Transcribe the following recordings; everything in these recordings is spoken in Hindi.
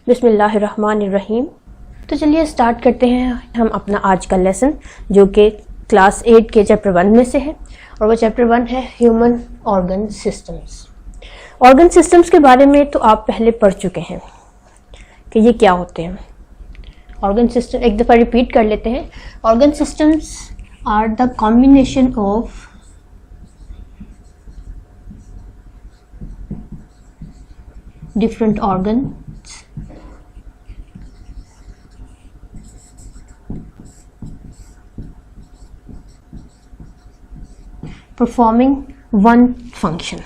बिस्मिल्लाहिर्रहमानिर्रहीम। तो चलिए स्टार्ट करते हैं हम अपना आज का लेसन, जो कि क्लास 8 के चैप्टर 1 में से है, और वो चैप्टर 1 है human organ systems. Organ systems के बारे में तो आप पहले पढ़ चुके हैं कि ये क्या होते हैं। ऑर्गन सिस्टम एक दफ़ा रिपीट कर लेते हैं। Organ systems are the combination of different organs performing one function.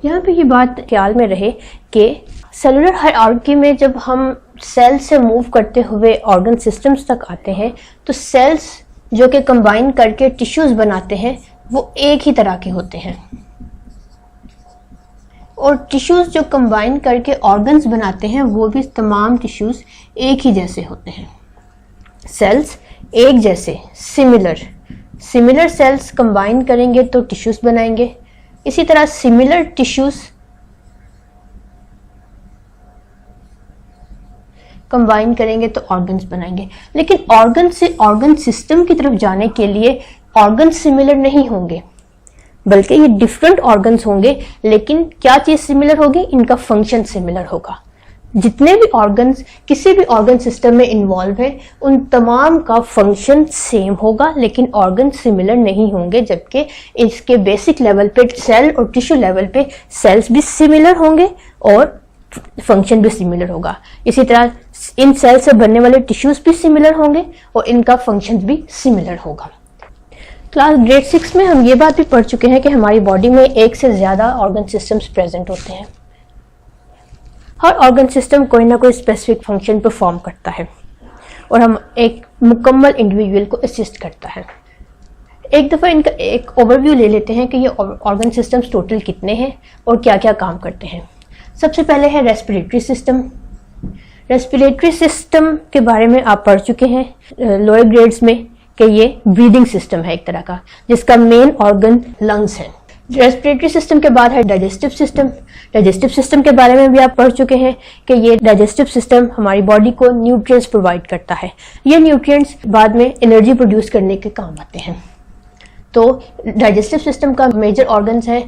यहाँ पे ये बात ख्याल में रहे कि सेलुलर हायरार्की में जब हम सेल से मूव करते हुए ऑर्गन सिस्टम्स तक आते हैं, तो सेल्स जो कि कंबाइन करके टिश्यूज बनाते हैं वो एक ही तरह के होते हैं, और टिश्यूज जो कंबाइन करके ऑर्गन्स बनाते हैं वो भी तमाम टिश्यूज एक ही जैसे होते हैं। सेल्स एक जैसे सिमिलर सेल्स कंबाइन करेंगे तो टिश्यूज बनाएंगे, इसी तरह सिमिलर टिश्यूज कंबाइन करेंगे तो ऑर्गन्स बनाएंगे। लेकिन ऑर्गन से ऑर्गन सिस्टम की तरफ जाने के लिए ऑर्गन सिमिलर नहीं होंगे, बल्कि ये डिफरेंट ऑर्गन्स होंगे। लेकिन क्या चीज सिमिलर होगी? इनका फंक्शन सिमिलर होगा। जितने भी ऑर्गन्स किसी भी ऑर्गन सिस्टम में इन्वॉल्व है, उन तमाम का फंक्शन सेम होगा, लेकिन ऑर्गन सिमिलर नहीं होंगे। जबकि इसके बेसिक लेवल पे सेल और टिश्यू लेवल पे सेल्स भी सिमिलर होंगे और फंक्शन भी सिमिलर होगा। इसी तरह इन सेल से बनने वाले टिश्यूज भी सिमिलर होंगे और इनका फंक्शन भी सिमिलर होगा। क्लास ग्रेड 6 में हम ये बात भी पढ़ चुके हैं कि हमारी बॉडी में एक से ज्यादा ऑर्गन सिस्टम्स प्रेजेंट होते हैं। हर ऑर्गन सिस्टम कोई ना कोई स्पेसिफिक फंक्शन परफॉर्म करता है और हम एक मुकम्मल इंडिविजुअल को असिस्ट करता है। एक दफ़ा इनका एक ओवरव्यू ले लेते हैं कि ये ऑर्गन सिस्टम्स टोटल कितने हैं और क्या क्या काम करते हैं। सबसे पहले है रेस्पिरेटरी सिस्टम। रेस्पिरेटरी सिस्टम के बारे में आप पढ़ चुके हैं लोअर ग्रेड्स में कि ये ब्रीदिंग सिस्टम है एक तरह का, जिसका मेन ऑर्गन लंग्स है। रेस्पिरेटरी सिस्टम के बाद है डाइजेस्टिव सिस्टम। डाइजेस्टिव सिस्टम के बारे में भी आप पढ़ चुके हैं कि ये डाइजेस्टिव सिस्टम हमारी बॉडी को न्यूट्रिएंट्स प्रोवाइड करता है। ये न्यूट्रिएंट्स बाद में एनर्जी प्रोड्यूस करने के काम आते हैं। तो डाइजेस्टिव सिस्टम का मेजर ऑर्गन्स है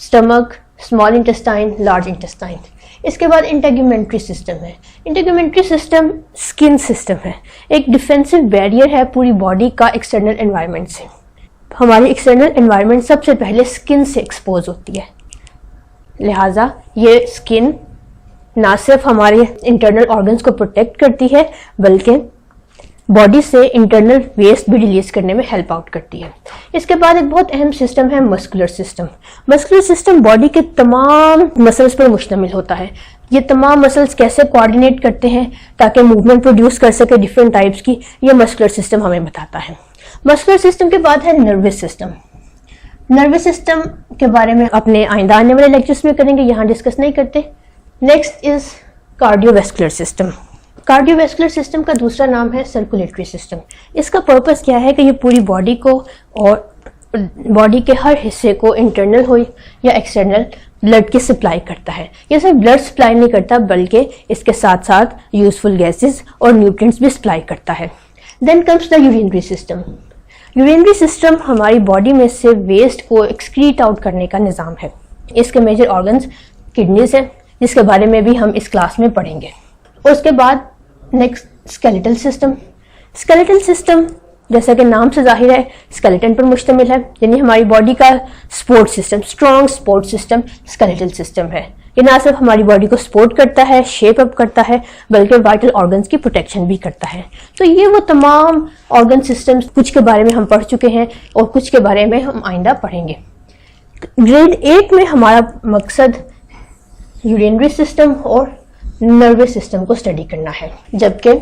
stomach, small intestine, large intestine. इसके बाद इंटेगुमेंट्री सिस्टम है। इंटेगुमेंट्री सिस्टम स्किन सिस्टम है, एक डिफेंसिव बैरियर है पूरी बॉडी का एक्सटर्नल एनवायरनमेंट से। हमारी एक्सटर्नल एनवायरनमेंट सबसे पहले स्किन से एक्सपोज होती है, लिहाजा ये स्किन ना सिर्फ हमारे इंटरनल ऑर्गन्स को प्रोटेक्ट करती है, बल्कि बॉडी से इंटरनल वेस्ट भी रिलीज करने में हेल्प आउट करती है। इसके बाद एक बहुत अहम सिस्टम है muscular system. Muscular system body के तमाम मसल्स पर मुश्तमिल होता है। ये तमाम मसल्स कैसे कोऑर्डिनेट करते हैं ताकि मूवमेंट प्रोड्यूस कर सके डिफरेंट टाइप्स की, ये मस्कुलर सिस्टम हमें बताता है। मस्कुलर सिस्टम के बाद है नर्वस सिस्टम। नर्वस सिस्टम के बारे में अपने आइंदा आने वाले लेक्चर्स में करेंगे, यहाँ डिस्कस नहीं करते। Next is cardiovascular system. Cardiovascular system का दूसरा नाम है सर्कुलेटरी सिस्टम। इसका पर्पस क्या है कि ये पूरी बॉडी को और बॉडी के हर हिस्से को इंटरनल हो या एक्सटर्नल ब्लड की सप्लाई करता है। ये सिर्फ ब्लड सप्लाई नहीं करता, बल्कि इसके साथ साथ यूजफुल गैसेस और न्यूट्रिएंट्स भी सप्लाई करता है। Then comes the urinary system. Urinary system हमारी बॉडी में से वेस्ट को एक्सक्रीट आउट करने का निज़ाम है। इसके मेजर ऑर्गन्स किडनीज हैं, जिसके बारे में भी हम इस क्लास में पढ़ेंगे। और उसके बाद next skeletal system. Skeletal system जैसा कि नाम से जाहिर है स्केलेटन पर मुश्तमिल है, यानी हमारी बॉडी का support system, strong support system skeletal system है। ये ना सिर्फ हमारी बॉडी को सपोर्ट करता है, शेप अप करता है, बल्कि वाइटल ऑर्गन्स की प्रोटेक्शन भी करता है। तो ये वो तमाम ऑर्गन सिस्टम्स, कुछ के बारे में हम पढ़ चुके हैं और कुछ के बारे में हम आइंदा पढ़ेंगे। ग्रेड 8 में हमारा मकसद यूरिनरी सिस्टम और नर्वस सिस्टम को स्टडी करना है, जबकि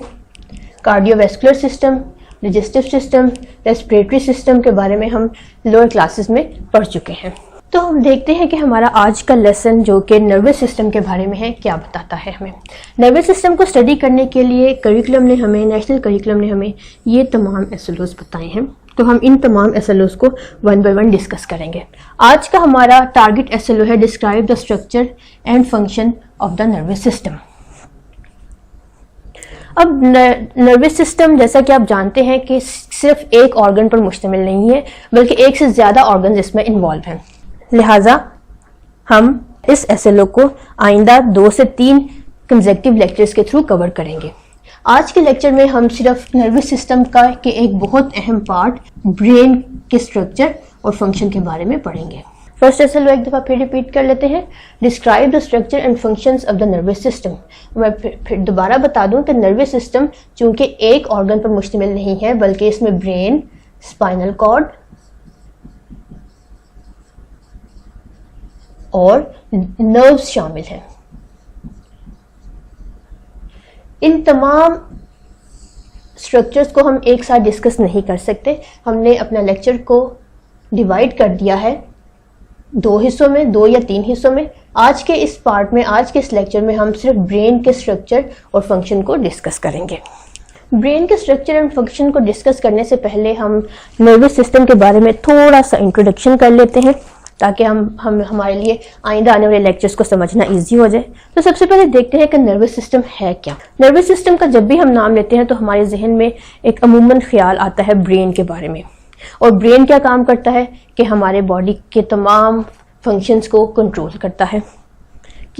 cardiovascular system digestive system, respiratory system के बारे में हम लोअर क्लासेस में पढ़ चुके हैं। तो हम देखते हैं कि हमारा आज का लेसन जो कि नर्वस सिस्टम के बारे में है क्या बताता है हमें। नर्वस सिस्टम को स्टडी करने के लिए करिकुलम ने हमें, नेशनल करिकुलम ने हमें ये तमाम SLOs बताए हैं। तो हम इन तमाम SLOs को वन बाय वन डिस्कस करेंगे। आज का हमारा टारगेट SLO है describe the structure and function of the nervous system. अब नर्वस सिस्टम जैसा कि आप जानते हैं कि सिर्फ एक ऑर्गन पर मुश्तमिल नहीं है, बल्कि एक से ज़्यादा ऑर्गन इसमें इन्वॉल्व हैं। लिहाजा हम इस SLO को आइंदा 2 से 3 कंसेक्टिव लेक्चर्स के थ्रू कवर करेंगे। आज के लेक्चर में हम सिर्फ नर्वस सिस्टम का के एक बहुत अहम पार्ट ब्रेन के स्ट्रक्चर और फंक्शन के बारे में पढ़ेंगे। फर्स्ट SLO एक दफ़ा फिर रिपीट कर लेते हैं, describe the structure and functions of the nervous system. मैं फिर दोबारा बता दूं कि नर्वस सिस्टम चूंकि एक ऑर्गन पर मुश्तमिल नहीं है, बल्कि इसमें ब्रेन, स्पाइनल कॉर्ड और नर्व्स शामिल हैं। इन तमाम स्ट्रक्चर्स को हम एक साथ डिस्कस नहीं कर सकते। हमने अपना लेक्चर को डिवाइड कर दिया है 2 हिस्सों में, 2 या 3 हिस्सों में। आज के इस पार्ट में, आज के इस लेक्चर में हम सिर्फ ब्रेन के स्ट्रक्चर और फंक्शन को डिस्कस करेंगे। ब्रेन के स्ट्रक्चर एंड फंक्शन को डिस्कस करने से पहले हम नर्वस सिस्टम के बारे में थोड़ा सा इंट्रोडक्शन कर लेते हैं, ताकि हम हमारे लिए आइंदा आने वाले लेक्चर्स को समझना इजी हो जाए। तो सबसे पहले देखते हैं कि नर्वस सिस्टम है क्या। नर्वस सिस्टम का जब भी हम नाम लेते हैं तो हमारे जहन में एक अमूमन ख्याल आता है ब्रेन के बारे में। और ब्रेन क्या काम करता है कि हमारे बॉडी के तमाम फंक्शंस को कंट्रोल करता है।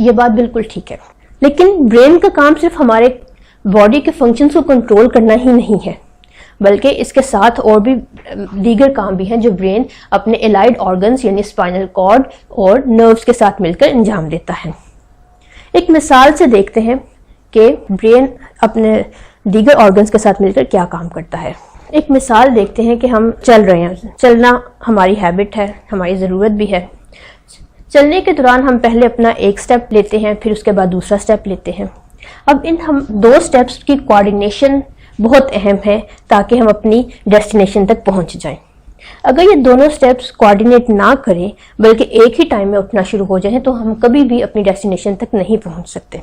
ये बात बिल्कुल ठीक है, लेकिन ब्रेन का काम सिर्फ हमारे बॉडी के फंक्शंस को कंट्रोल करना ही नहीं है, बल्कि इसके साथ और भी दीगर काम भी हैं जो ब्रेन अपने एलाइड ऑर्गन्स यानी स्पाइनल कॉर्ड और नर्व्स के साथ मिलकर अंजाम देता है। एक मिसाल से देखते हैं कि ब्रेन अपने दीगर ऑर्गन्स के साथ मिलकर क्या काम करता है। एक मिसाल देखते हैं कि हम चल रहे हैं, चलना हमारी हैबिट है, हमारी ज़रूरत भी है। चलने के दौरान हम पहले अपना एक स्टेप लेते हैं, फिर उसके बाद दूसरा स्टेप लेते हैं। अब इन हम 2 स्टेप्स की कोऑर्डिनेशन बहुत अहम है ताकि हम अपनी डेस्टिनेशन तक पहुंच जाएं। अगर ये दोनों स्टेप्स कोऑर्डिनेट ना करें, बल्कि एक ही टाइम में उठना शुरू हो जाएं, तो हम कभी भी अपनी डेस्टिनेशन तक नहीं पहुंच सकते।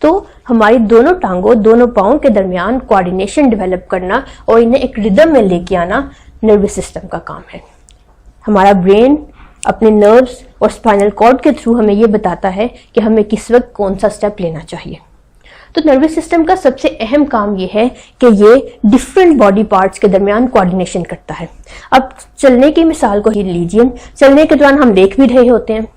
तो हमारी दोनों टांगों, दोनों पाँव के दरमियान कोऑर्डिनेशन डेवलप करना और इन्हें एक रिदम में लेके आना नर्वस सिस्टम का काम है। हमारा ब्रेन अपने नर्व्स और स्पाइनल कॉर्ड के थ्रू हमें ये बताता है कि हमें किस वक्त कौन सा स्टेप लेना चाहिए। तो नर्वस सिस्टम का सबसे अहम काम ये है कि ये डिफरेंट बॉडी पार्ट्स के दरमियान कोऑर्डिनेशन करता है। अब चलने की मिसाल को ही लीजिए। चलने के दौरान हम देख भी रहे होते हैं,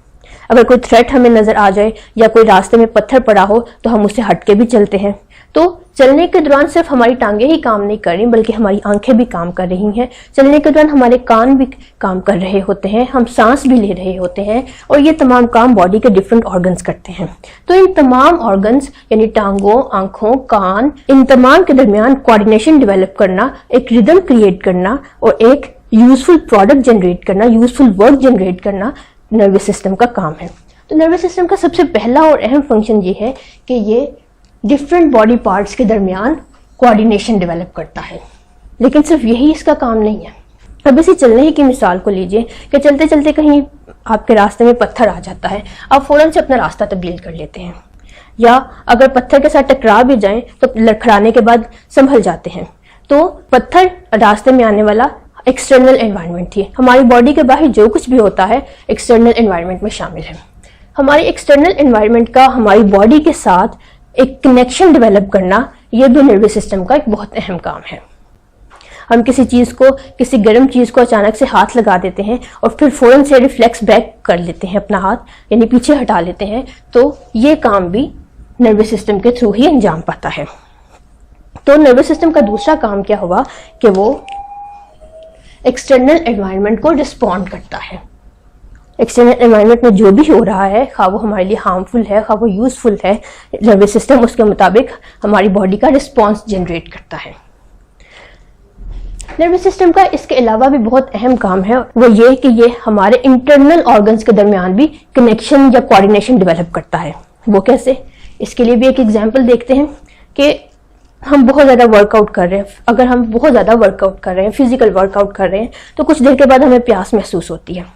अगर कोई थ्रेट हमें नजर आ जाए या कोई रास्ते में पत्थर पड़ा हो तो हम उससे हट के भी चलते हैं। तो चलने के दौरान सिर्फ हमारी टांगें ही काम नहीं कर रही, बल्कि हमारी आंखें भी काम कर रही हैं। चलने के दौरान हमारे कान भी काम कर रहे होते हैं, हम सांस भी ले रहे होते हैं, और ये तमाम काम बॉडी के डिफरेंट ऑर्गन्स करते हैं। तो इन तमाम ऑर्गन्स यानी टांगों, आंखों, कान, इन तमाम के दरमियान कोऑर्डिनेशन डेवलप करना, एक रिदम क्रिएट करना और एक यूजफुल प्रोडक्ट जनरेट करना, यूजफुल वर्क जनरेट करना नर्वस सिस्टम का काम है। तो नर्वस सिस्टम का सबसे पहला और अहम फंक्शन ये है कि ये डिफरेंट बॉडी पार्ट्स के दरमियान कोऑर्डिनेशन डेवलप करता है। लेकिन सिर्फ यही इसका काम नहीं है। अब इसी चलने ही की मिसाल को लीजिए कि चलते चलते कहीं आपके रास्ते में पत्थर आ जाता है, आप फौरन से अपना रास्ता तब्दील कर लेते हैं, या अगर पत्थर के साथ टकरा भी जाएं तो लड़खड़ाने के बाद संभल जाते हैं। तो पत्थर रास्ते में आने वाला एक्सटर्नल एनवायरनमेंट थी। हमारी बॉडी के बाहर जो कुछ भी होता है एक्सटर्नल एनवायरनमेंट में शामिल है। हमारी एक्सटर्नल एनवायरनमेंट का हमारी बॉडी के साथ एक कनेक्शन डेवलप करना, यह भी नर्वस सिस्टम का एक बहुत अहम काम है। हम किसी चीज को, किसी गर्म चीज को अचानक से हाथ लगा देते हैं और फिर फौरन से रिफ्लेक्स बैक कर लेते हैं अपना हाथ, यानी पीछे हटा लेते हैं। तो ये काम भी नर्वस सिस्टम के थ्रू ही अंजाम पाता है। तो नर्वस सिस्टम का दूसरा काम क्या हुआ कि वो एक्सटर्नल एनवायरनमेंट को रिस्पॉन्ड करता है। एक्सटर्नल एनवायरनमेंट में जो भी हो रहा है, खा वो हमारे लिए हार्मफुल है, खा वो यूजफुल है, नर्वस सिस्टम उसके मुताबिक हमारी बॉडी का रिस्पॉन्स जनरेट करता है। नर्वस सिस्टम का इसके अलावा भी बहुत अहम काम है, वो ये कि ये हमारे इंटरनल ऑर्गन्स के दरमियान भी कनेक्शन या कोऑर्डिनेशन डेवलप करता है। वो कैसे, इसके लिए भी एक एग्जांपल देखते हैं कि हम बहुत ज़्यादा वर्कआउट कर रहे हैं, अगर हम बहुत ज़्यादा वर्कआउट कर रहे हैं, फिजिकल वर्कआउट कर रहे हैं, तो कुछ देर के बाद हमें प्यास महसूस होती है।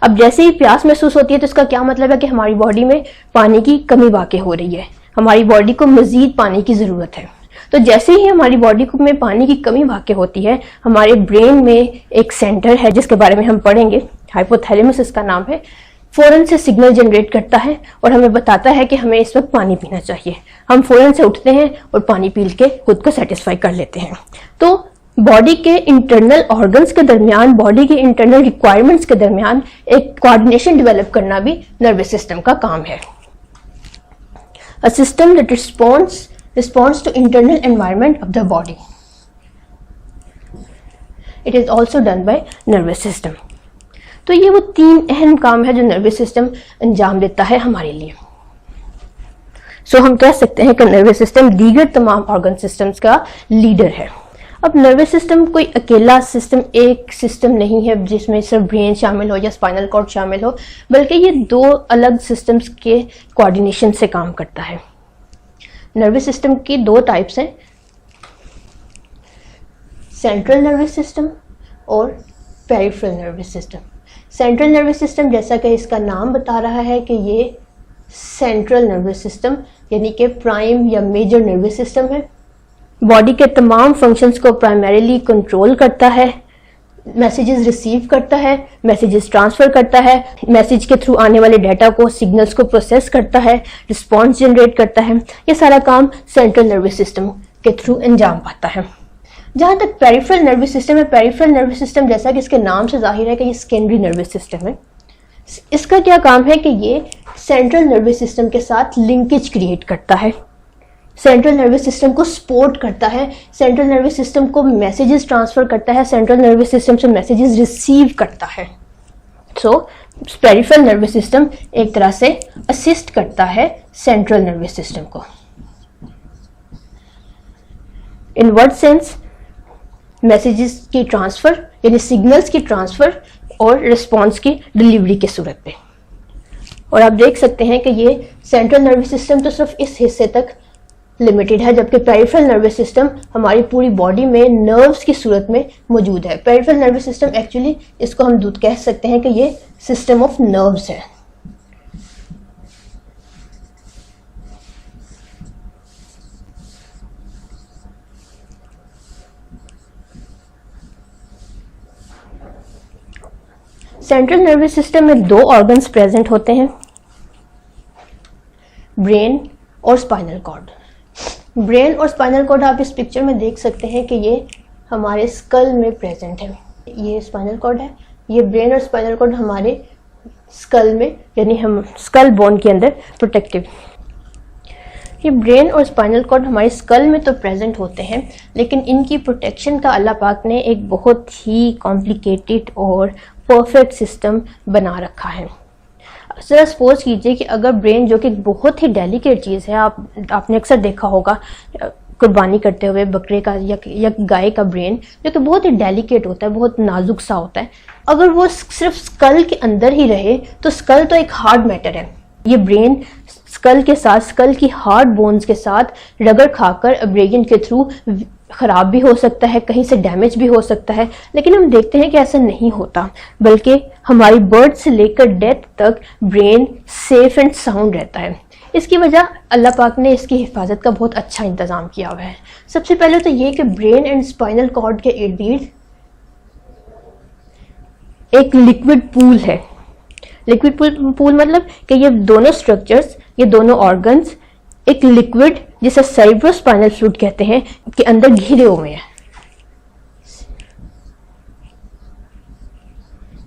अब जैसे ही प्यास महसूस होती है तो इसका क्या मतलब है कि हमारी बॉडी में पानी की कमी वाक़ई हो रही है, हमारी बॉडी को मज़ीद पानी की ज़रूरत है। तो जैसे ही हमारी बॉडी में पानी की कमी वाक़ई होती है, हमारे ब्रेन में एक सेंटर है जिसके बारे में हम पढ़ेंगे, हाइपोथैलेमस इसका नाम है, फौरन से सिग्नल जनरेट करता है और हमें बताता है कि हमें इस वक्त पानी पीना चाहिए। हम फौरन से उठते हैं और पानी पी के खुद को सेटिस्फाई कर लेते हैं। तो बॉडी के इंटरनल ऑर्गन्स के दरमियान, बॉडी के इंटरनल रिक्वायरमेंट्स के दरमियान एक कोऑर्डिनेशन डेवलप करना भी नर्वस सिस्टम का काम है। A system that responds to internal environment of the body. It is also done by nervous system. तो ये वो 3 अहम काम है जो नर्वस सिस्टम अंजाम देता है हमारे लिए। सो हम कह सकते हैं कि नर्वस सिस्टम दीगर तमाम ऑर्गन सिस्टम्स का लीडर है। अब नर्वस सिस्टम कोई अकेला सिस्टम, एक सिस्टम नहीं है जिसमें सिर्फ ब्रेन शामिल हो या स्पाइनल कॉर्ड शामिल हो, बल्कि ये 2 अलग सिस्टम्स के कोऑर्डिनेशन से काम करता है। नर्वस सिस्टम की 2 टाइप्स हैं, सेंट्रल नर्वस सिस्टम और peripheral nervous system. Central nervous system, जैसा कि इसका नाम बता रहा है कि ये सेंट्रल नर्वस सिस्टम यानी कि प्राइम या मेजर नर्वस सिस्टम है, बॉडी के तमाम फंक्शंस को प्राइमरीली कंट्रोल करता है, मैसेजेस रिसीव करता है, मैसेजेस ट्रांसफर करता है, मैसेज के थ्रू आने वाले डाटा को, सिग्नल्स को प्रोसेस करता है, रिस्पॉन्स जनरेट करता है। ये सारा काम सेंट्रल नर्वस सिस्टम के थ्रू अंजाम पाता है। जहाँ तक पेरिफेरल नर्वस सिस्टम है, पेरिफेरल नर्वस सिस्टम जैसा कि इसके नाम से जाहिर है कि ये सेकेंडरी नर्वस सिस्टम है। इसका क्या काम है कि ये सेंट्रल नर्वस सिस्टम के साथ लिंकेज क्रिएट करता है, सेंट्रल नर्वस सिस्टम को सपोर्ट करता है, सेंट्रल नर्वस सिस्टम को मैसेजेस ट्रांसफर करता है, सेंट्रल नर्वस सिस्टम से मैसेजेस रिसीव करता है। सो पेरिफेरल नर्वस सिस्टम एक तरह से असिस्ट करता है सेंट्रल नर्वस सिस्टम को। In what sense? मैसेजेस की ट्रांसफर यानी सिग्नल्स की ट्रांसफर और रिस्पॉन्स की डिलीवरी की सूरत पे। और आप देख सकते हैं कि ये सेंट्रल नर्वस सिस्टम तो सिर्फ इस हिस्से तक लिमिटेड है, जबकि पेरिफेरल नर्वस सिस्टम हमारी पूरी बॉडी में नर्व्स की सूरत में मौजूद है। पेरिफेरल नर्वस सिस्टम एक्चुअली इसको हम कह सकते हैं कि ये सिस्टम ऑफ नर्व्स है। सेंट्रल नर्वस सिस्टम में 2 ऑर्गन्स प्रेजेंट होते हैं, ब्रेन और स्पाइनल कॉर्ड। ब्रेन और स्पाइनल कॉर्ड आप इस पिक्चर में देख सकते हैं कि ये हमारे स्कल में प्रेजेंट है। ये स्पाइनल कॉर्ड है, ये ब्रेन और स्पाइनल कॉर्ड हमारे स्कल में यानी हम स्कल बोन के अंदर प्रोटेक्टिव। ये ब्रेन और स्पाइनल कॉर्ड हमारे स्कल में तो प्रेजेंट होते हैं, लेकिन इनकी प्रोटेक्शन का अल्लाह पाक ने एक बहुत ही कॉम्प्लिकेटेड और परफेक्ट सिस्टम बना रखा है। जरा सपोज कीजिए कि अगर ब्रेन, जो कि बहुत ही डेलिकेट चीज़ है, आपने अक्सर देखा होगा कुर्बानी करते हुए बकरे का या गाय का ब्रेन, जो कि बहुत ही डेलिकेट होता है, बहुत नाजुक सा होता है, अगर वो सिर्फ स्कल के अंदर ही रहे तो स्कल तो एक हार्ड मैटर है। ये ब्रेन स्कल के साथ, स्कल की हार्ड बोन्स के साथ रगड़ खाकर अब्रेजन के थ्रू ख़राब भी हो सकता है, कहीं से डैमेज भी हो सकता है, लेकिन हम देखते हैं कि ऐसा नहीं होता, बल्कि हमारी बर्थ से लेकर डेथ तक ब्रेन सेफ एंड साउंड रहता है। इसकी वजह अल्लाह पाक ने इसकी हिफाजत का बहुत अच्छा इंतज़ाम किया हुआ है। सबसे पहले तो ये कि ब्रेन एंड स्पाइनल कॉर्ड के इर्द गिर्द एक लिक्विड पूल है। लिक्विड पूल मतलब कि ये दोनों स्ट्रक्चर्स, ये दोनों ऑर्गन्स एक लिक्विड जिसे सेरेब्रोस्पाइनल फ्लूइड कहते हैं के अंदर घिरे हुए हैं।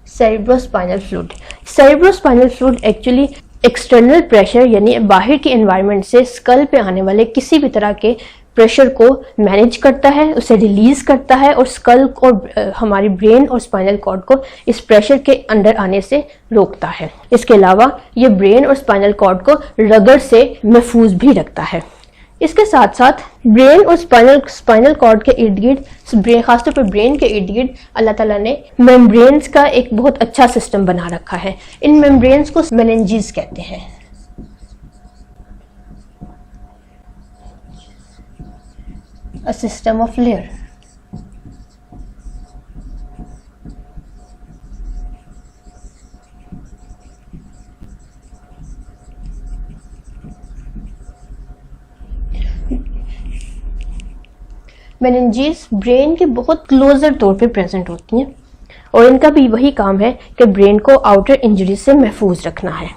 Cerebrospinal fluid actually external pressure यानी बाहर के एनवायरनमेंट से स्कल पे आने वाले किसी भी तरह के प्रेशर को मैनेज करता है, उसे रिलीज करता है और स्कल और हमारी ब्रेन और स्पाइनल कॉर्ड को इस प्रेशर के अंदर आने से रोकता है। इसके अलावा ये ब्रेन और स्पाइनल कॉर्ड को रगड़ से महफूज भी रखता है। इसके साथ साथ ब्रेन और स्पाइनल कॉर्ड के इर्द गिर्द, खासतौर पर ब्रेन के इर्द गिर्द अल्लाह ताला ने मेम्ब्रेन्स का एक बहुत अच्छा सिस्टम बना रखा है। इन मेम्ब्रेन्स को मेनिंजेस कहते हैं। a system of layer. Meninges brain के बहुत क्लोजर तौर पे प्रेजेंट होती हैं और इनका भी वही काम है कि ब्रेन को आउटर इंजरी से महफूज रखना है।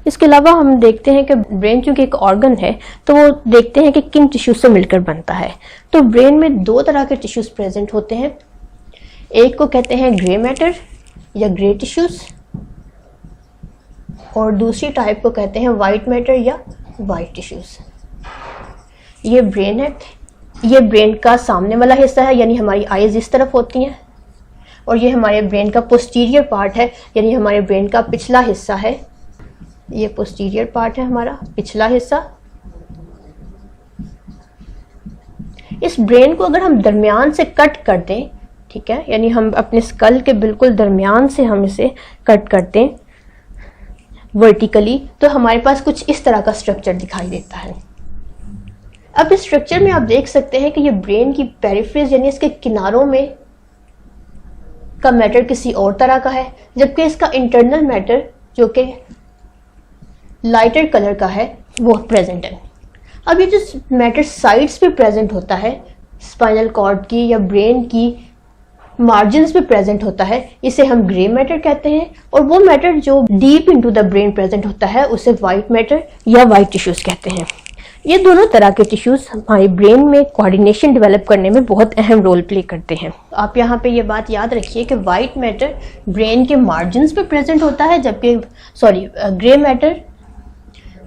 इसके अलावा हम देखते हैं कि ब्रेन चूंकि एक ऑर्गन है तो वो देखते हैं कि किन टिश्यूज से मिलकर बनता है। तो ब्रेन में दो तरह के टिश्यूज प्रेजेंट होते हैं, एक को कहते हैं ग्रे मैटर या ग्रे टिश्यूज और दूसरी टाइप को कहते हैं वाइट मैटर या वाइट टिश्यूज। ये ब्रेन है, ये ब्रेन का सामने वाला हिस्सा है, यानी हमारी आईज इस तरफ होती हैं, और ये हमारे ब्रेन का पोस्टीरियर पार्ट है, यानी हमारे ब्रेन का पिछला हिस्सा है। ये पोस्टीरियर पार्ट है हमारा पिछला हिस्सा। इस ब्रेन को अगर हम दरमियान से कट कर दें, ठीक है, यानी हम अपने स्कल के बिल्कुल दरमियान से हम इसे कट कर दें वर्टिकली, तो हमारे पास कुछ इस तरह का स्ट्रक्चर दिखाई देता है। अब इस स्ट्रक्चर में आप देख सकते हैं कि ये ब्रेन की पेरिफेरीज यानी इसके किनारों में का मैटर किसी और तरह का है, जबकि इसका इंटरनल मैटर जो कि लाइटर कलर का है वो प्रेजेंट है। अब ये जो मैटर साइड्स पे प्रेजेंट होता है, स्पाइनल कॉर्ड की या ब्रेन की मार्जिन्स पे प्रेजेंट होता है, इसे हम ग्रे मैटर कहते हैं, और वो मैटर जो deep into the brain present होता है उसे वाइट मैटर या वाइट टिश्यूज कहते हैं। ये दोनों तरह के टिश्यूज हमारे ब्रेन में कोऑर्डिनेशन डेवलप करने में बहुत अहम रोल प्ले करते हैं। आप यहाँ पे ये बात याद रखिए कि वाइट मैटर ब्रेन के मार्जिन्स पे प्रेजेंट होता है, जबकि ग्रे मैटर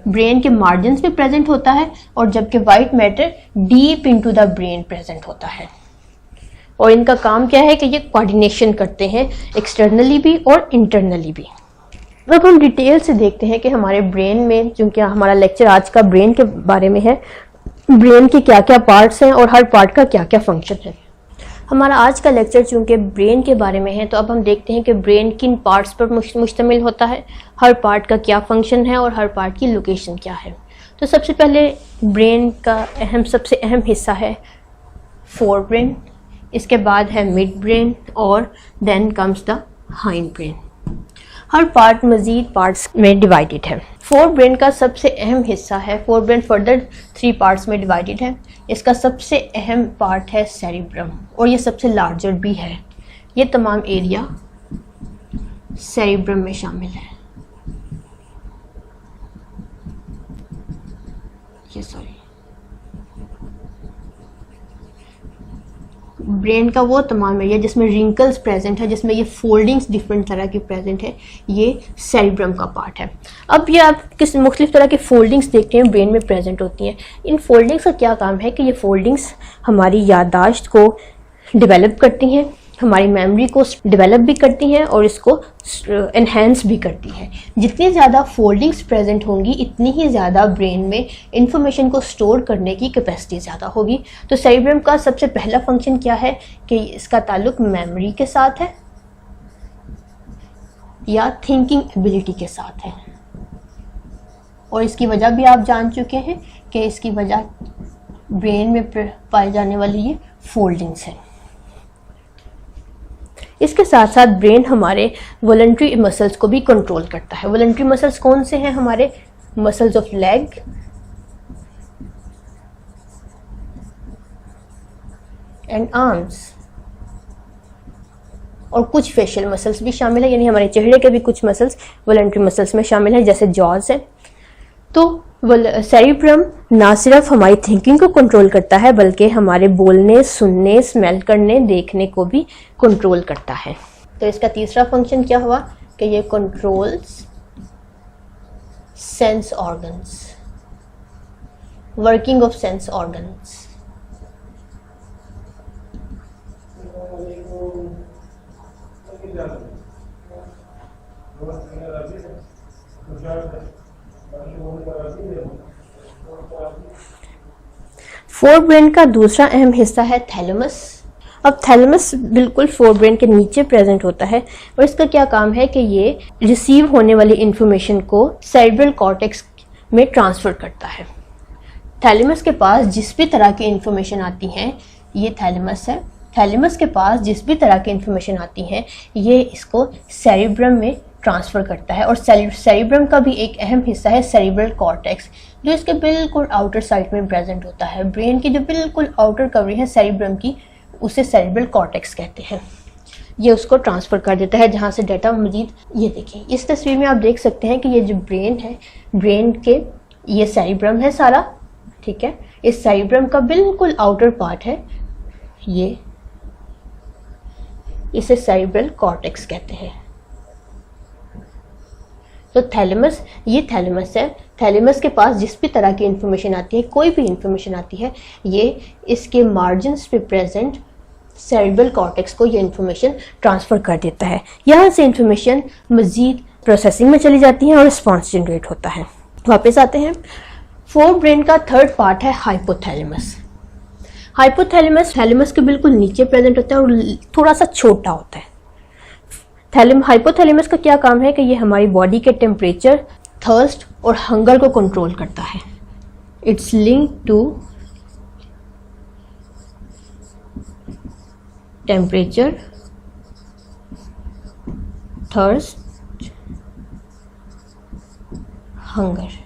ब्रेन के मार्जिन्स पे प्रेजेंट होता है, और जबकि white matter deep into the brain present होता है। और इनका काम क्या है कि ये कोऑर्डिनेशन करते हैं एक्सटर्नली भी और इंटरनली भी। अब हम डिटेल से देखते हैं कि हमारे ब्रेन में, चूंकि हमारा लेक्चर आज का ब्रेन के बारे में है, ब्रेन के क्या क्या पार्ट्स हैं और हर पार्ट का क्या क्या फंक्शन है। हमारा आज का लेक्चर चूंकि ब्रेन के बारे में है, तो अब हम देखते हैं कि ब्रेन किन पार्ट्स पर मुश्तमिल होता है, हर पार्ट का क्या फंक्शन है और हर पार्ट की लोकेशन क्या है। तो सबसे पहले ब्रेन का सबसे अहम हिस्सा है फोर ब्रेन, इसके बाद है मिड ब्रेन और then comes the hind brain. हर पार्ट मजीद पार्ट्स में डिवाइडेड है। फोर ब्रेन का सबसे अहम हिस्सा है, फोर ब्रेन फर्दर 3 पार्ट्स में डिवाइडेड है। इसका सबसे अहम पार्ट है सेरिब्रम और ये सबसे लार्जर भी है। ये तमाम एरिया सेरिब्रम में शामिल है। ब्रेन का वो तमाम एरिया जिसमें रिंकल्स प्रेजेंट है, जिसमें ये फोल्डिंग्स डिफरेंट तरह की प्रेजेंट है, ये सेरिब्रम का पार्ट है। अब ये आप किस मुख्तलिफ तरह की फोल्डिंग्स देखते हैं ब्रेन में प्रेजेंट होती हैं। इन फोल्डिंग्स का क्या काम है कि ये फोल्डिंग्स हमारी याददाश्त को डेवलप करती हैं, हमारी मेमोरी को डेवलप भी करती हैं और इसको एनहेंस भी करती हैं। जितनी ज़्यादा फोल्डिंग्स प्रेजेंट होंगी उतनी ही ज़्यादा ब्रेन में इंफॉर्मेशन को स्टोर करने की कैपेसिटी ज़्यादा होगी। तो सेरिब्रम का सबसे पहला फंक्शन क्या है कि इसका ताल्लुक मेमोरी के साथ है या थिंकिंग एबिलिटी के साथ है, और इसकी वजह भी आप जान चुके हैं कि इसकी वजह ब्रेन में पाई जाने वाली ये फोल्डिंग्स है। इसके साथ साथ ब्रेन हमारे वॉलंटरी मसल्स को भी कंट्रोल करता है। वॉलंटरी मसल्स कौन से हैं? हमारे muscles of leg and arms, और कुछ फेशियल मसल्स भी शामिल है, यानी हमारे चेहरे के भी कुछ मसल्स वॉलंटरी मसल्स में शामिल है, जैसे जॉज है। तो सेरिब्रम ना सिर्फ हमारी थिंकिंग को कंट्रोल करता है बल्कि हमारे बोलने, सुनने, स्मेल करने, देखने को भी कंट्रोल करता है। तो इसका तीसरा फंक्शन क्या हुआ कि ये controls sense organs, working of sense organs. Four brain का दूसरा अहम हिस्सा है थैलेमस। अब थैलेमस बिल्कुल फोर ब्रेन के नीचे प्रेजेंट होता है और इसका क्या काम है कि ये रिसीव होने वाली इंफॉर्मेशन को सेरेब्रल कॉर्टेक्स में ट्रांसफर करता है। थैलेमस के पास जिस भी तरह की इंफॉर्मेशन आती है ये थैलेमस है। थैलेमस के पास जिस भी तरह की इंफॉर्मेशन आती है ये इसको सेरिब्रम में ट्रांसफ़र करता है। और सेरिब्रम का भी एक अहम हिस्सा है सेरिब्रल कॉर्टेक्स, जो इसके बिल्कुल आउटर साइड में प्रेजेंट होता है। ब्रेन की जो बिल्कुल आउटर कवरिंग है सेरिब्रम की, उसे सेरिब्रल कॉर्टेक्स कहते हैं। ये उसको ट्रांसफ़र कर देता है जहाँ से डाटा मजीद, ये देखिए इस तस्वीर में आप देख सकते हैं कि ये जो ब्रेन है, ब्रेन के ये सेरिब्रम है सारा, ठीक है। इस सेरिब्रम का बिल्कुल आउटर पार्ट है ये, इसे सेरिब्रल कॉर्टेक्स कहते हैं। तो थैलेमस, ये थैलेमस है। थैलेमस के पास जिस भी तरह की इंफॉर्मेशन आती है, कोई भी इंफॉर्मेशन आती है, ये इसके मार्जिन्स पे प्रेजेंट सेरिब्रल कॉर्टेक्स को ये इंफॉर्मेशन ट्रांसफ़र कर देता है। यहाँ से इंफॉर्मेशन मज़ीद प्रोसेसिंग में चली जाती है और रिस्पॉन्स जनरेट होता है। वापस आते हैं। फोर ब्रेन का थर्ड पार्ट है हाइपोथैलेमस। हाइपोथैलेमस थैलेमस के बिल्कुल नीचे प्रेजेंट होता है और थोड़ा सा छोटा होता है। हाइपोथैलेमस का क्या काम है कि ये हमारी बॉडी के टेम्परेचर, थर्स्ट और हंगर को कंट्रोल करता है। It's link to temperature, thirst, hunger.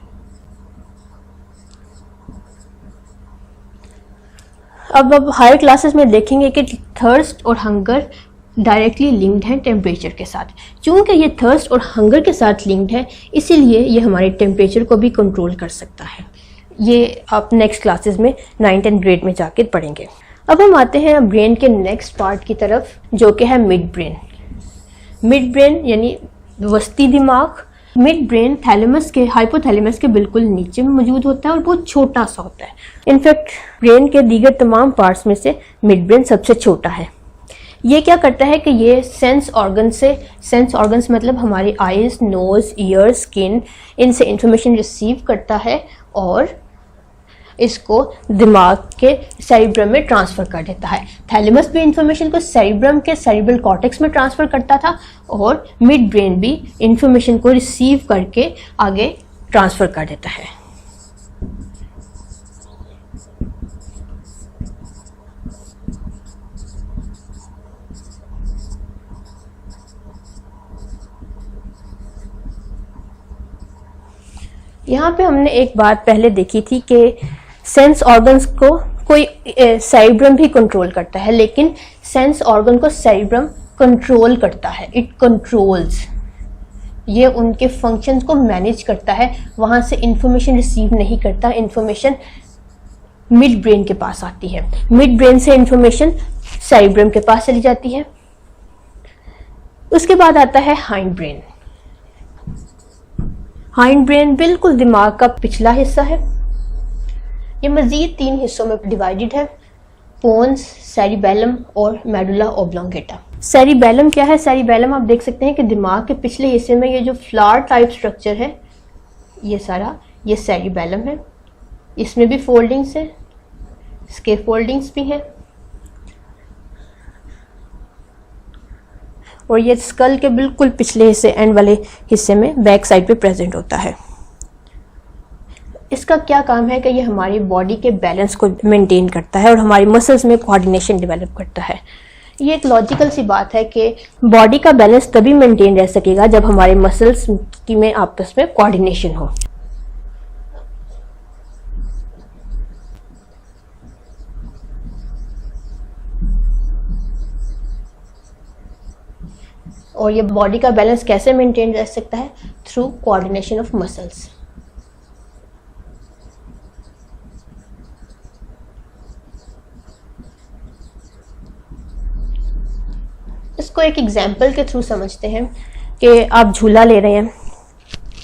अब हायर क्लासेस में देखेंगे कि थर्स्ट और हंगर डायरेक्टली लिंक्ड हैं टेम्परेचर के साथ। चूँकि ये थर्स्ट और हंगर के साथ लिंक्ड है, इसीलिए ये हमारे टेम्परेचर को भी कंट्रोल कर सकता है। ये आप नेक्स्ट क्लासेस में 9th and 10th ग्रेड में जाके पढ़ेंगे। अब हम आते हैं ब्रेन के नेक्स्ट पार्ट की तरफ, जो कि है मिड ब्रेन। मिड ब्रेन यानी वस्ती दिमाग। मिड ब्रेन थैलेमस के, हाइपोथैलेमस के बिल्कुल नीचे में मौजूद होता है और बहुत छोटा सा होता है। इनफैक्ट ब्रेन के दीगर तमाम पार्ट्स में से मिड ब्रेन सबसे छोटा है। ये क्या करता है कि ये सेंस ऑर्गन्स मतलब हमारी आईज, नोज, ईयर, स्किन, इनसे इंफॉर्मेशन रिसीव करता है और इसको दिमाग के सेरिब्रम में ट्रांसफ़र कर देता है। थैलेमस भी इंफॉर्मेशन को सेरिब्रम के सेरिब्रल कॉर्टेक्स में ट्रांसफ़र करता था और मिड ब्रेन भी इंफॉर्मेशन को रिसीव करके आगे ट्रांसफ़र कर देता है। यहाँ पे हमने एक बात पहले देखी थी कि सेंस ऑर्गन्स को कोई सेरिब्रम भी कंट्रोल करता है, लेकिन सेंस ऑर्गन को सेरिब्रम कंट्रोल करता है। इट कंट्रोल्स, ये उनके फंक्शंस को मैनेज करता है, वहाँ से इंफॉर्मेशन रिसीव नहीं करता। इंफॉर्मेशन मिड ब्रेन के पास आती है, मिड ब्रेन से इंफॉर्मेशन सेरिब्रम के पास चली जाती है। उसके बाद आता है हाइंड ब्रेन। हाइंड ब्रेन बिल्कुल दिमाग का पिछला हिस्सा है। ये मजीद 3 हिस्सों में डिवाइडेड है, पोन्स, सेरिबेलम और मेडुला ओब्लोंगेटा। सेरिबेलम क्या है? सेरिबेलम आप देख सकते हैं कि दिमाग के पिछले हिस्से में ये जो फ्लावर टाइप स्ट्रक्चर है, ये सारा ये सेरिबेलम है। इसमें भी फोल्डिंग्स है, स्केफोल्डिंग्स भी हैं और ये स्कल के बिल्कुल पिछले हिस्से, एंड वाले हिस्से में बैक साइड पे प्रेजेंट होता है। इसका क्या काम है कि ये हमारी बॉडी के बैलेंस को मेंटेन करता है और हमारी मसल्स में कोऑर्डिनेशन डेवलप करता है। ये एक लॉजिकल सी बात है कि बॉडी का बैलेंस तभी मेंटेन रह सकेगा जब हमारे मसल्स में आपस में कोऑर्डिनेशन हो। और ये बॉडी का बैलेंस कैसे मेंटेन रह सकता है? Through coordination of muscles. इसको एक एग्जाम्पल के थ्रू समझते हैं कि आप झूला ले रहे हैं,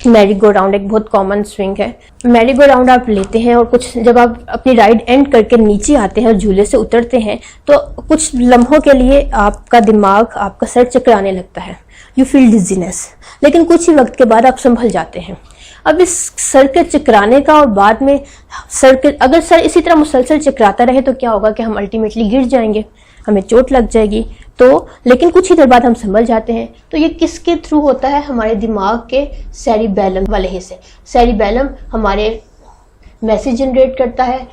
मैरी गो राउंड एक बहुत कॉमन स्विंग है। मैरी गो राउंड आप लेते हैं और कुछ जब आप अपनी राइड एंड करके नीचे आते हैं और झूले से उतरते हैं तो कुछ लम्हों के लिए आपका दिमाग, आपका सर चकराने लगता है, यू फील डिजीनेस, लेकिन कुछ ही वक्त के बाद आप संभल जाते हैं। अब इस सर के चकराने का और बाद में अगर सर इसी तरह मुसलसल चकराता रहे तो क्या होगा कि हम अल्टीमेटली गिर जाएंगे, हमें चोट लग जाएगी। तो लेकिन कुछ ही देर बाद हम संभल जाते हैं। तो ये किसके थ्रू होता है? हमारे दिमाग के सेरिबेलम वाले हिस्से। सेरिबेलम हमारे मैसेज जनरेट करता है,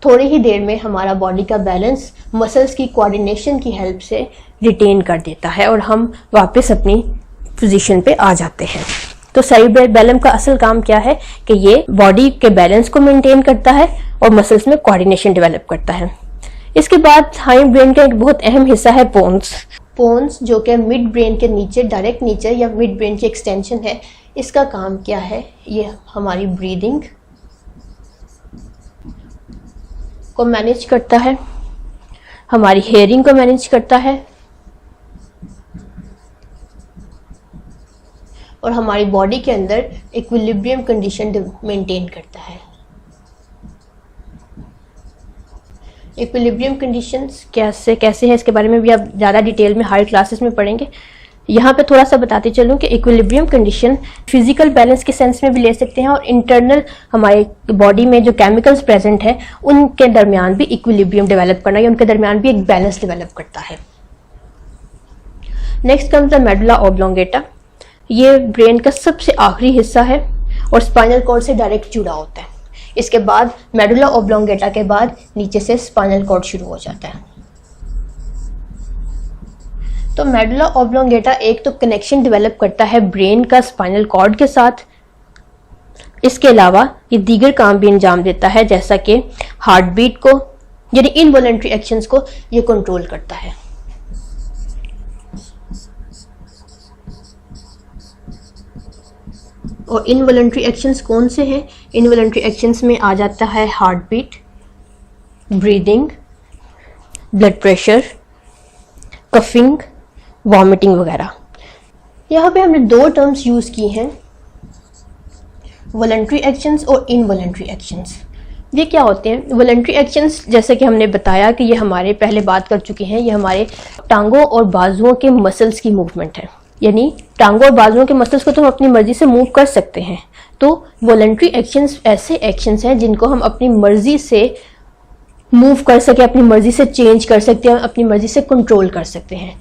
थोड़ी ही देर में हमारा बॉडी का बैलेंस मसल्स की कोऑर्डिनेशन की हेल्प से रिटेन कर देता है और हम वापस अपनी पोजीशन पे आ जाते हैं। तो सेरिबेलम का असल काम क्या है कि ये बॉडी के बैलेंस को मेंटेन करता है और मसल्स में कोऑर्डिनेशन डेवलप करता है। इसके बाद हाइंड ब्रेन का एक बहुत अहम हिस्सा है पोन्स। पोन्स जो कि मिड ब्रेन के नीचे, डायरेक्ट नीचे या मिड ब्रेन की एक्सटेंशन है, इसका काम क्या है? ये हमारी ब्रीदिंग को मैनेज करता है, हमारी हेयरिंग को मैनेज करता है और हमारी बॉडी के अंदर इक्विलिब्रियम कंडीशन मेंटेन करता है। इक्विलिब्रियम कंडीशंस कैसे है इसके बारे में भी आप ज़्यादा डिटेल में हायर क्लासेस में पढ़ेंगे। यहाँ पे थोड़ा सा बताते चलूँ कि इक्विलिब्रियम कंडीशन फिजिकल बैलेंस के सेंस में भी ले सकते हैं और इंटरनल हमारे बॉडी में जो केमिकल्स प्रेजेंट हैं उनके दरमियान भी इक्विलिब्रियम डेवलप करना या उनके दरमियान भी एक बैलेंस डेवलप करता है। Next comes the medulla oblongata. ये ब्रेन का सबसे आखिरी हिस्सा है और स्पाइनल कॉर्ड से डायरेक्ट जुड़ा होता है। इसके बाद मेडुला ऑब्लोंगेटा के बाद नीचे से स्पाइनल कॉर्ड शुरू हो जाता है। तो मेडुला ऑब्लोंगेटा एक तो कनेक्शन डेवलप करता है ब्रेन का स्पाइनल कॉर्ड के साथ। इसके अलावा ये दीगर काम भी अंजाम देता है, जैसा कि हार्ट बीट को, यानी इनवॉलंटरी एक्शंस को ये कंट्रोल करता है। और इनवॉलंटरी एक्शंस कौन से हैं? इनवॉलंटरी एक्शंस में आ जाता है heart beat, breathing, blood pressure, coughing, vomiting वगैरह। यहाँ पे हमने दो टर्म्स यूज की हैं, वॉलंटरी एक्शंस और इनवॉलंटरी एक्शंस। ये क्या होते हैं? वॉलंटरी एक्शंस जैसे कि हमने बताया कि ये हमारे पहले बात कर चुके हैं, ये हमारे टांगों और बाजुओं के मसल्स की मूवमेंट है। यानी टांगों और बाजुओं के मसल्स को तो हम अपनी मर्जी से मूव कर सकते हैं। तो वॉलंटरी एक्शंस ऐसे एक्शंस हैं जिनको हम अपनी मर्जी से मूव कर सके, अपनी मर्जी से चेंज कर सकते हैं, अपनी मर्जी से कंट्रोल कर सकते हैं।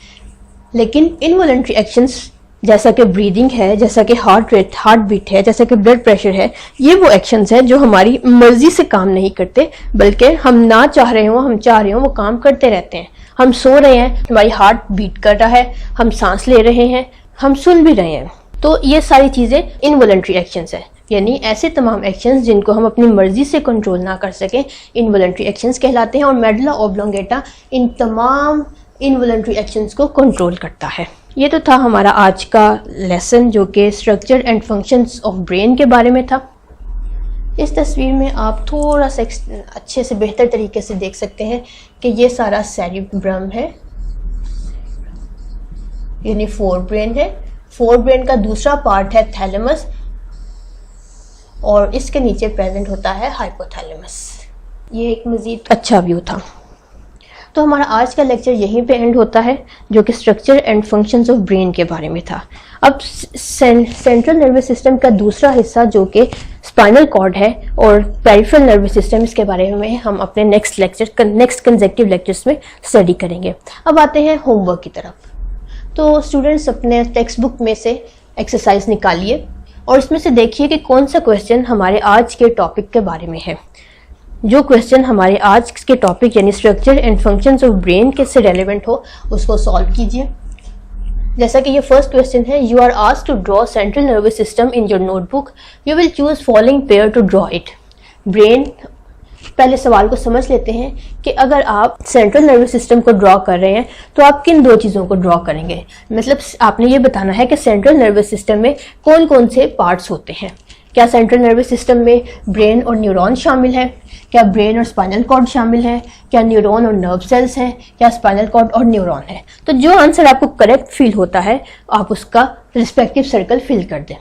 लेकिन इनवॉलंटरी एक्शंस जैसा कि ब्रीदिंग है, जैसा कि हार्ट बीट है, जैसा कि ब्लड प्रेशर है, ये वो एक्शंस हैं जो हमारी मर्जी से काम नहीं करते, बल्कि हम ना चाह रहे हो, हम चाह रहे हो, वो काम करते रहते हैं। हम सो रहे हैं, हमारी हार्ट बीट कर रहा है, हम सांस ले रहे हैं, हम सुन भी रहे हैं। तो ये सारी चीजें इनवॉलंटरी एक्शंस है, यानी ऐसे तमाम एक्शंस जिनको हम अपनी मर्जी से कंट्रोल ना कर सकें, इनवॉलंटरी एक्शंस कहलाते हैं। और मेडुला ऑब्लोंगेटा इन तमाम इनवॉलंटरी एक्शंस को कंट्रोल करता है। ये तो था हमारा आज का लेसन, जो कि structure and functions of brain के बारे में था। इस तस्वीर में आप थोड़ा सा अच्छे से बेहतर तरीके से देख सकते हैं कि ये सारा सेरिब्रम है, यानी फोर ब्रेन है। फोर ब्रेन का दूसरा पार्ट है थैलेमस और इसके नीचे प्रेजेंट होता है हाइपोथैलेमस। ये एक मजीद अच्छा व्यू था। तो हमारा आज का लेक्चर यहीं पे एंड होता है, जो कि structure and functions of brain के बारे में था। अब सेंट्रल नर्वस सिस्टम का दूसरा हिस्सा जो कि स्पाइनल कॉर्ड है और पेरिफेरल नर्वस सिस्टम, इसके बारे में हम अपने नेक्स्ट कंसेक्टिव लेक्चर्स में स्टडी करेंगे। अब आते हैं होमवर्क की तरफ। तो स्टूडेंट्स अपने टेक्स्ट बुक में से एक्सरसाइज निकालिए और इसमें से देखिए कि कौन सा क्वेश्चन हमारे आज के टॉपिक के बारे में है। जो क्वेश्चन हमारे आज के टॉपिक यानी structure and functions of brain के से रेलेवेंट हो उसको सॉल्व कीजिए। जैसा कि ये फर्स्ट क्वेश्चन है, you are asked to draw central nervous system in your notebook, you will choose following pair to draw it. Brain, पहले सवाल को समझ लेते हैं कि अगर आप सेंट्रल नर्वस सिस्टम को ड्रॉ कर रहे हैं तो आप किन दो चीज़ों को ड्रॉ करेंगे। मतलब आपने ये बताना है कि सेंट्रल नर्वस सिस्टम में कौन कौन से पार्ट्स होते हैं। क्या सेंट्रल नर्वस सिस्टम में ब्रेन और न्यूरॉन शामिल है? क्या ब्रेन और स्पाइनल कॉर्ड शामिल है? क्या न्यूरॉन और नर्व सेल्स हैं? क्या स्पाइनल कॉर्ड और न्यूरॉन है? तो जो आंसर आपको करेक्ट फील होता है आप उसका रिस्पेक्टिव सर्कल फिल कर दें।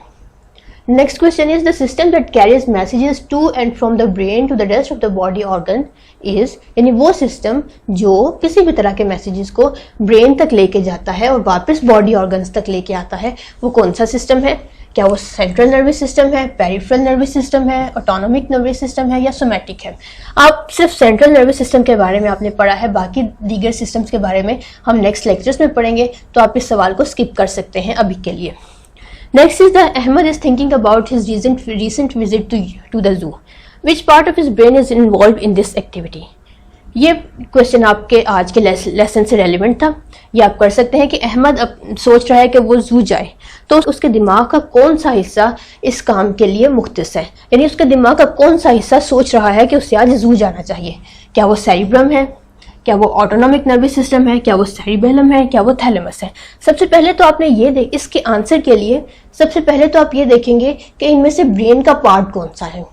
Next question is the system that carries messages to and from the brain to the rest of the body organ is, यानी वो सिस्टम जो किसी भी तरह के मैसेजेस को ब्रेन तक लेके जाता है और वापस बॉडी ऑर्गन्स तक लेके आता है, वो कौन सा सिस्टम है? क्या वो सेंट्रल नर्वस सिस्टम है, पेरिफेरल नर्वस सिस्टम है, ऑटोनोमिक नर्वस सिस्टम है या सोमैटिक है? आप सिर्फ सेंट्रल नर्वस सिस्टम के बारे में आपने पढ़ा है, बाकी दीगर सिस्टम्स के बारे में हम नेक्स्ट लेक्चर्स में पढ़ेंगे, तो आप इस सवाल को स्किप कर सकते हैं अभी के लिए। Next is the Ahmed is thinking about his recent visit to the zoo. Which part of his brain is involve in this activity. ये क्वेश्चन आपके आज के लेसन से रेलिवेंट था। ये आप कर सकते हैं कि अहमद अब सोच रहा है कि वो जू जाए, तो उसके दिमाग का कौन सा हिस्सा इस काम के लिए मुख्तस है, यानी उसके दिमाग का कौन सा हिस्सा सोच रहा है कि उसे आज जू जाना चाहिए। क्या वो सेरिब्रम है, क्या वो ऑटोनॉमिक नर्वस सिस्टम है, क्या वो सेरिबेलम है, क्या वो थैलेमस है। सबसे पहले तो आपने ये इसके आंसर के लिए सबसे पहले तो आप ये देखेंगे कि इनमें से ब्रेन का पार्ट कौन सा है।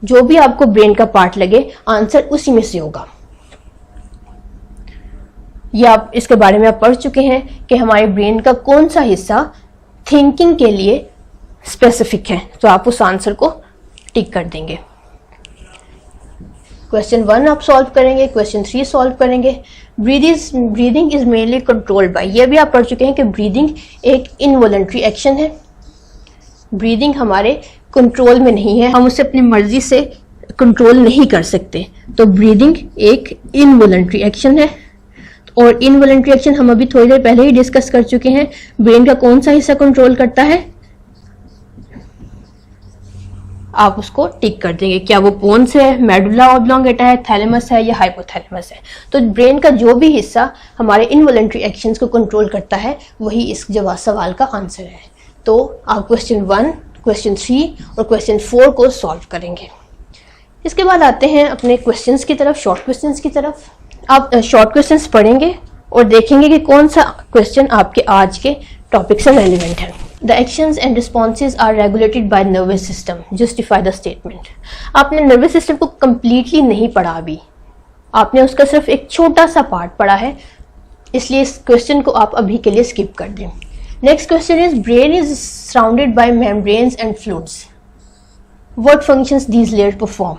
जो भी आपको ब्रेन का पार्ट लगे आंसर उसी में से होगा। ये आप इसके बारे में आप पढ़ चुके हैं कि हमारे ब्रेन का कौन सा हिस्सा थिंकिंग के लिए स्पेसिफिक है, तो आप उस आंसर को टिक कर देंगे। क्वेश्चन 1 आप सॉल्व करेंगे, क्वेश्चन 3 सॉल्व करेंगे। Breathing is mainly controlled by, ये भी आप पढ़ चुके हैं कि ब्रीदिंग एक इनवॉलंटरी एक्शन है। ब्रीदिंग हमारे कंट्रोल में नहीं है, हम उसे अपनी मर्जी से कंट्रोल नहीं कर सकते, तो ब्रीदिंग एक इनवॉलंटरी एक्शन है। और इनवॉलंटरी एक्शन हम अभी थोड़ी देर पहले ही डिस्कस कर चुके हैं। ब्रेन का कौन सा हिस्सा कंट्रोल करता है, आप उसको टिक कर देंगे। क्या वो पोन्स है, मेडुला ऑब्लोंगेटा है, थैलेमस है या हाइपोथैलेमस है। तो ब्रेन का जो भी हिस्सा हमारे इनवॉलंटरी एक्शंस को कंट्रोल करता है वही इस सवाल का आंसर है। तो आप क्वेश्चन 1, क्वेश्चन 3 और क्वेश्चन 4 को सॉल्व करेंगे। इसके बाद आते हैं अपने क्वेश्चंस की तरफ, शॉर्ट क्वेश्चंस की तरफ। आप शॉर्ट क्वेश्चंस पढ़ेंगे और देखेंगे कि कौन सा क्वेश्चन आपके आज के टॉपिक से रेलिवेंट है। The actions and responses are regulated by nervous system, justify the statement. आपने नर्वस सिस्टम को कंप्लीटली नहीं पढ़ा अभी, आपने उसका सिर्फ एक छोटा सा पार्ट पढ़ा है, इसलिए इस क्वेश्चन को आप अभी के लिए स्किप कर दें। Next question is brain is surrounded by membranes and fluids, what functions these layers perform.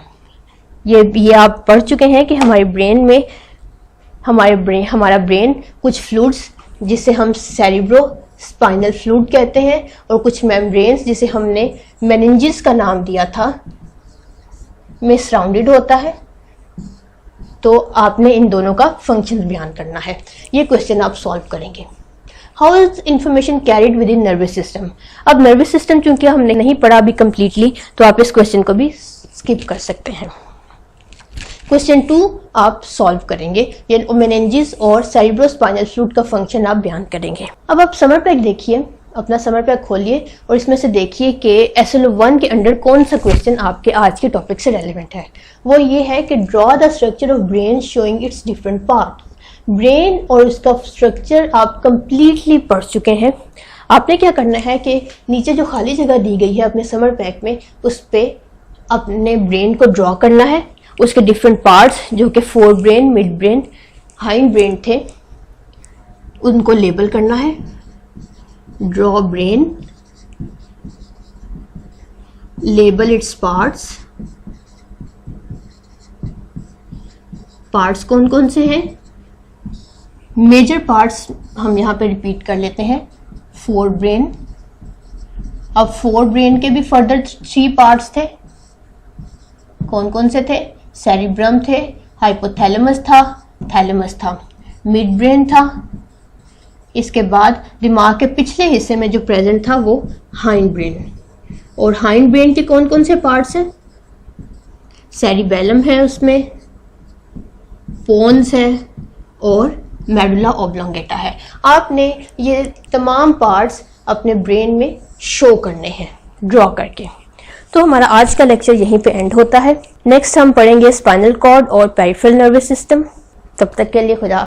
ये आप पढ़ चुके हैं कि हमारे ब्रेन में हमारा ब्रेन कुछ फ्लूइड्स जिसे हम सेरिब्रो स्पाइनल फ्लूइड कहते हैं और कुछ मेम्ब्रेन्स जिसे हमने मेनिंजेस का नाम दिया था में सराउंडेड होता है। तो आपने इन दोनों का फंक्शन बयान करना है। ये क्वेश्चन आप सॉल्व करेंगे। How is information carried with in nervous system. अब नर्वस सिस्टम चूंकि हमने नहीं पढ़ा अभी कंप्लीटली, तो आप इस क्वेश्चन को भी स्किप कर सकते हैं। क्वेश्चन 2 आप सॉल्व करेंगे, ये मेनिंजेस और सेरिब्रोस्पाइनल फ्लूइड का फंक्शन आप बयान करेंगे। अब आप समर पैक देखिए, अपना समर पैक खोलिए और इसमें से देखिए कि SLO1 के अंडर कौन सा क्वेश्चन आपके आज के टॉपिक से रेलिवेंट है। वो ये है कि draw the structure of brain showing it's different part. Brain और उसका स्ट्रक्चर आप कंप्लीटली पढ़ चुके हैं। आपने क्या करना है कि नीचे जो खाली जगह दी गई है अपने समर पैक में, उस पर अपने ब्रेन को ड्रॉ करना है। उसके डिफरेंट पार्ट्स जो कि fore brain, mid brain, hind brain थे, उनको लेबल करना है। Draw brain, label its parts. Parts कौन कौन से हैं? मेजर पार्ट्स हम यहाँ पे रिपीट कर लेते हैं। फोर ब्रेन, अब फोर ब्रेन के भी फर्दर 3 पार्ट्स थे। कौन कौन से थे? सेरिब्रम थे, हाइपोथैलेमस था, थैलेमस था, मिड ब्रेन था। इसके बाद दिमाग के पिछले हिस्से में जो प्रेजेंट था वो हाइंड ब्रेन। और हाइंड ब्रेन के कौन कौन से पार्ट्स हैं? सेरिबेलम है, उसमें पोन्स है और मेडुला ऑब्लोंगेटा है। आपने ये तमाम पार्ट्स अपने ब्रेन में शो करने हैं ड्रॉ करके। तो हमारा आज का लेक्चर यहीं पे एंड होता है। नेक्स्ट हम पढ़ेंगे स्पाइनल कॉर्ड और पेरिफेरल नर्वस सिस्टम। तब तक के लिए खुदा।